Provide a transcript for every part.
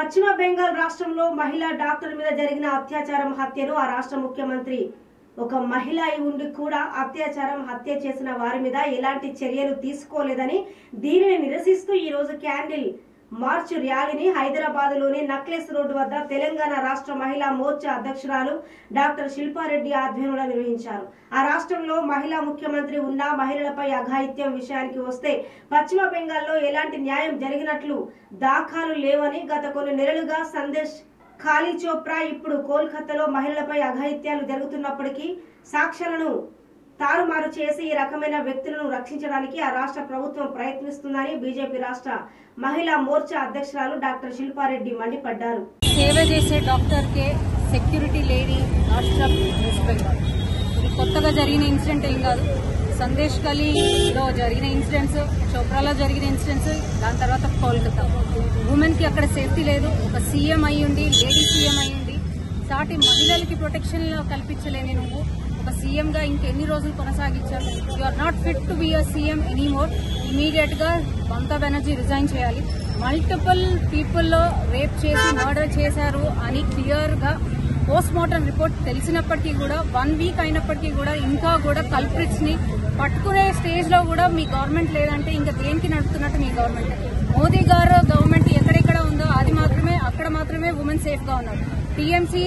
పశ్చిమ బెంగాల్ రాష్ట్రంలో మహిళా డాక్టర్ మీద జరిగిన అత్యాచారం హత్యను ఆ రాష్ట్ర ముఖ్యమంత్రి ఒక మహిళ అయి ఉండి కూడా అత్యాచారం హత్య చేసిన వారి మీద ఎలాంటి చర్యలు తీసుకోలేదని దీనిని నిరసిస్తూ ఈ రోజు క్యాండిల్ మార్చ్ ర్యాలీని హైదరాబాద్లోని నక్లెస్ రోడ్డు వద్ద తెలంగాణ రాష్ట్ర మహిళా మోర్చా అధ్యక్షురాలు డాక్టర్ శిల్పారెడ్డి ఆధ్వర్యంలో నిర్వహించారు. ఆ రాష్ట్రంలో మహిళా ముఖ్యమంత్రి ఉన్న మహిళలపై అఘాయిత్యం విషయానికి వస్తే పశ్చిమ బెంగాల్లో ఎలాంటి న్యాయం జరిగినట్లు దాఖలు లేవని గత కొన్ని నెలలుగా సందేశ్ ఖాళీ చోప్రా ఇప్పుడు కోల్కతాలో మహిళలపై అఘాయిత్యాలు జరుగుతున్నప్పటికీ సాక్ష్యాలను తారుమారు చేసి ఈ రకమైన వ్యక్తులను రక్షించడానికి ఆ రాష్ట్ర ప్రభుత్వం ప్రయత్నిస్తుందని బీజేపీ రాష్ట్ర మహిళా మోర్చా అధ్యక్షురాలు డాక్టర్ శిల్పారెడ్డి మండిపడ్డారు. సేవ చేసే డాక్టర్ కే సెక్యూరిటీ లేని రాష్ట్రం వెస్ట్ బెంగాల్. ఇది కొత్తగా జరిగిన ఇన్సిడెంట్ ఏం కాదు. సందేశ్ ఖాళీలో జరిగిన ఇన్సిడెంట్స్, చోప్రాలో జరిగిన ఇన్సిడెంట్స్, దాని తర్వాత కోల్కతా. ఉమెన్ కి అక్కడ సేఫ్టీ లేదు. ఒక సీఎం అయ్యుండి, లేడీ సీఎం అయ్యుండి సాటి మహిళలకి ప్రొటెక్షన్ కల్పించలేని నువ్వు ఒక సీఎం గా ఇంకెన్ని రోజులు కొనసాగించారు? You are not fit to be a CM anymore. Immediate గా మమతా బెనర్జీ రిజైన్ చేయాలి. మల్టిపుల్ పీపుల్ రేప్ చేసి మర్డర్ చేశారు అని క్లియర్ గా పోస్ట్ మార్టం రిపోర్ట్ తెలిసినప్పటికీ కూడా 1 వీక్ అయినప్పటికీ కూడా ఇంకా కూడా కల్ప్రిట్స్ ని పట్టుకునే స్టేజ్ లో కూడా మీ గవర్నమెంట్ లేదంటే ఇంకా దేనికి నడుపుతున్నట్టు మీ గవర్నమెంట్? మోదీ గారు గవర్నమెంట్ ఎక్కడెక్కడ ఉందో అది మాత్రమే అక్కడ మాత్రమే ఉమెన్ సేఫ్ గా ఉన్నారు. టీఎంసీ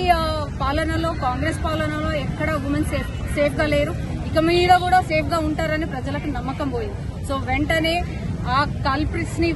పాలనలో, కాంగ్రెస్ పాలనలో ఎక్కడ ఉమెన్ సేఫ్ గా లేరు. ఇక మీద కూడా సేఫ్ గా ఉంటారని ప్రజలకు నమ్మకం పోయింది. సో వెంటనే ఆ కల్ప్రిట్స్ ని